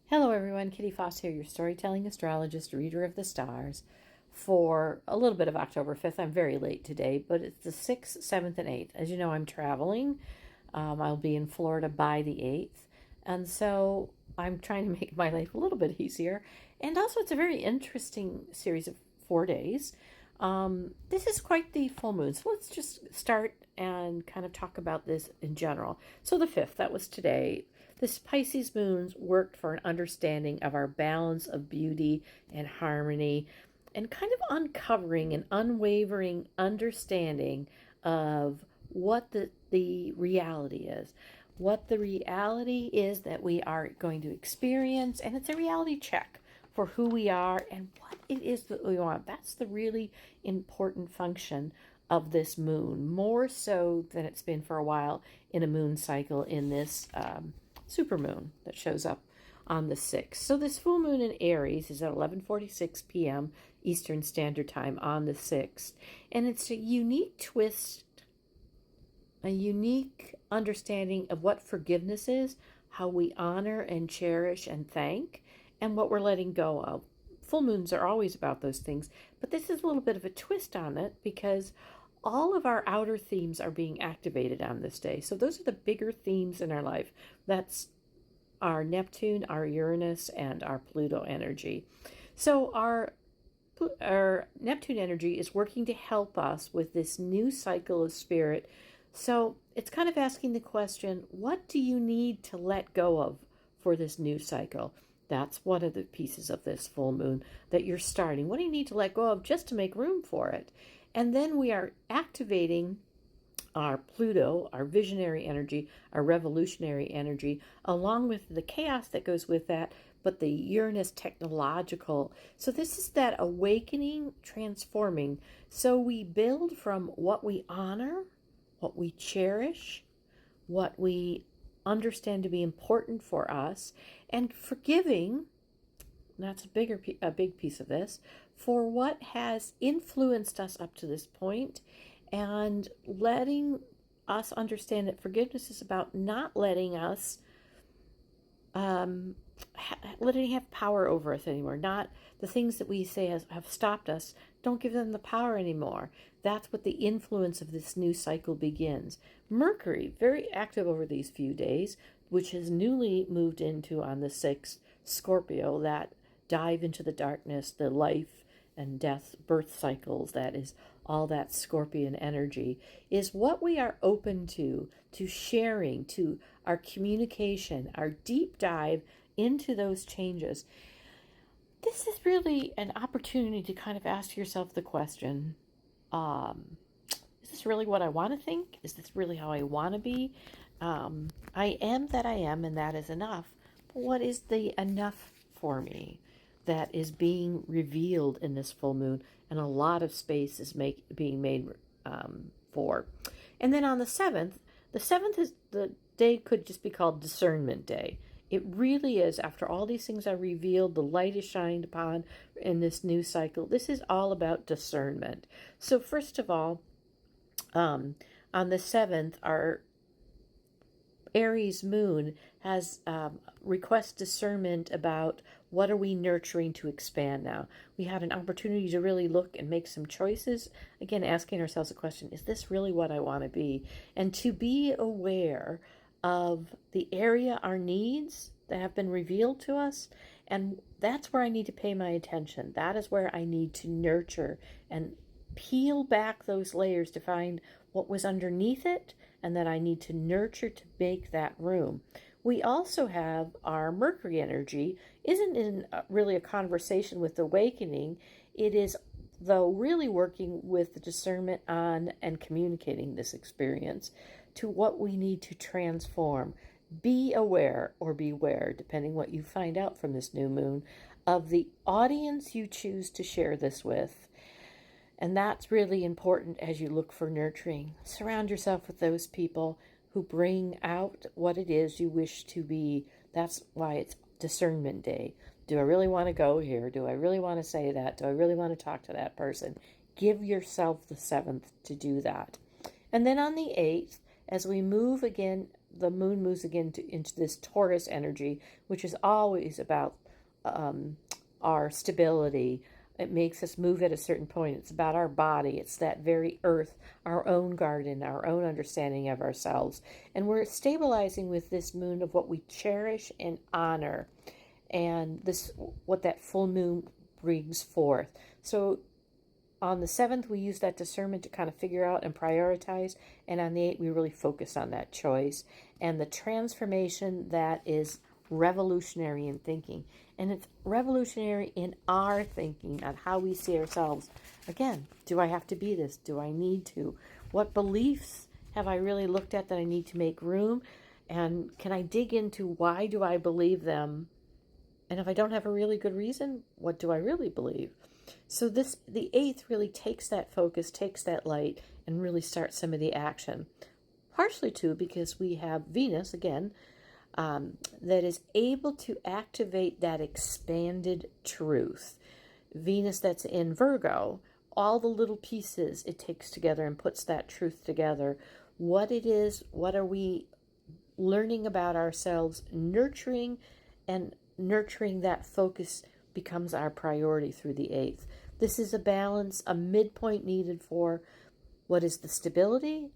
Hello everyone, Kitty Foss here, your storytelling astrologist, reader of the stars, for a little bit of October 5th. I'm very late today, but it's the 6th, 7th, and 8th. As you know, I'm traveling. I'll be in Florida by the 8th, and so I'm trying to make my life a little bit easier. And also, it's a very interesting series of 4 days. This is quite the full moon, so let's just start and kind of talk about this in general. So the 5th, that was today. This Pisces moon worked for an understanding of our balance of beauty and harmony and kind of uncovering an unwavering understanding of what the reality is. What the reality is that we are going to experience, and it's a reality check for who we are and what it is that we want. That's the really important function of this moon, more so than it's been for a while in a moon cycle in this supermoon that shows up on the 6th. So this full moon in Aries is at 11:46 p.m. Eastern Standard Time on the 6th. And it's a unique twist, a unique understanding of what forgiveness is, how we honor and cherish and thank, and what we're letting go of. Full moons are always about those things, but this is a little bit of a twist on it because all of our outer themes are being activated on this day. So those are the bigger themes in our life. That's our Neptune, our Uranus, and our Pluto energy. So our Neptune energy is working to help us with this new cycle of spirit. So it's kind of asking the question, what do you need to let go of for this new cycle? That's one of the pieces of this full moon that you're starting. What do you need to let go of just to make room for it? And then we are activating our Pluto, our visionary energy, our revolutionary energy, along with the chaos that goes with that, but the Uranus technological. So this is that awakening, transforming. So we build from what we honor, what we cherish, what we understand to be important for us, and forgiving, that's a big piece of this, for what has influenced us up to this point, and letting us understand that forgiveness is about not letting us letting have power over us anymore. Not the things that we say have stopped us. Don't give them the power anymore. That's what the influence of this new cycle begins. Mercury, very active over these few days, which has newly moved into on the 6th, Scorpio, that dive into the darkness, the life and death, birth cycles, that is all that Scorpion energy, is what we are open to sharing, to our communication, our deep dive into those changes. This is really an opportunity to kind of ask yourself the question, is this really what I want to think? Is this really how I want to be? I am that I am, and that is enough. But what is the enough for me that is being revealed in this full moon, and a lot of space is being made for? And then on the 7th is the day could just be called Discernment Day. It really is. After all these things are revealed, the light is shined upon in this new cycle. This is all about discernment. So first of all, on the 7th, our Aries moon has request discernment about what are we nurturing to expand now. We had an opportunity to really look and make some choices. Again, asking ourselves the question, is this really what I want to be? And to be aware of the area, our needs that have been revealed to us. And that's where I need to pay my attention. That is where I need to nurture and peel back those layers to find what was underneath it, and that I need to nurture to make that room. We also have our Mercury energy, isn't in really a conversation with awakening. It is, though, really working with the discernment on and communicating this experience to what we need to transform. Be aware or beware, depending what you find out from this new moon, of the audience you choose to share this with. And that's really important as you look for nurturing. Surround yourself with those people who bring out what it is you wish to be. That's why it's Discernment Day. Do I really want to go here? Do I really want to say that? Do I really want to talk to that person? Give yourself the 7th to do that. And then on the 8th, as we move again the moon moves again into this Taurus energy, which is always about our stability. It makes us move at a certain point. It's about our body. It's that very earth, our own garden, our own understanding of ourselves. And we're stabilizing with this moon of what we cherish and honor. And this, what that full moon brings forth. So on the 7th, we use that discernment to kind of figure out and prioritize. And on the 8th, we really focus on that choice and the transformation that is revolutionary in thinking. And it's revolutionary in our thinking on how we see ourselves. Again, do I have to be this? Do I need to? What beliefs have I really looked at that I need to make room? And can I dig into why do I believe them? And if I don't have a really good reason, what do I really believe? So the 8th really takes that focus, takes that light, and really starts some of the action. Partially too because we have Venus, again, that is able to activate that expanded truth. Venus that's in Virgo, all the little pieces it takes together and puts that truth together. What it is, what are we learning about ourselves, nurturing that focus becomes our priority through the 8th. This is a balance, a midpoint needed for what is the stability,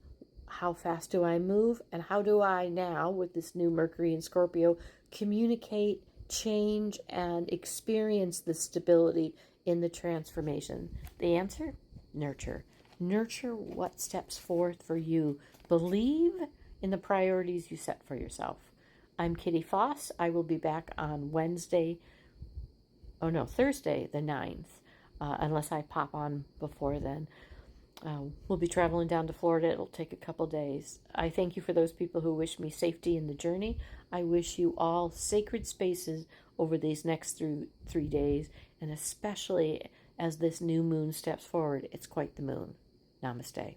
how fast do I move, and how do I now, with this new Mercury in Scorpio, communicate, change, and experience the stability in the transformation? The answer? Nurture. Nurture what steps forth for you. Believe in the priorities you set for yourself. I'm Kitty Foss. I will be back on Thursday the 9th, unless I pop on before then. We'll be traveling down to Florida. It'll take a couple days. I thank you for those people who wish me safety in the journey. I wish you all sacred spaces over these next 3 days, and especially as this new moon steps forward. It's quite the moon. Namaste.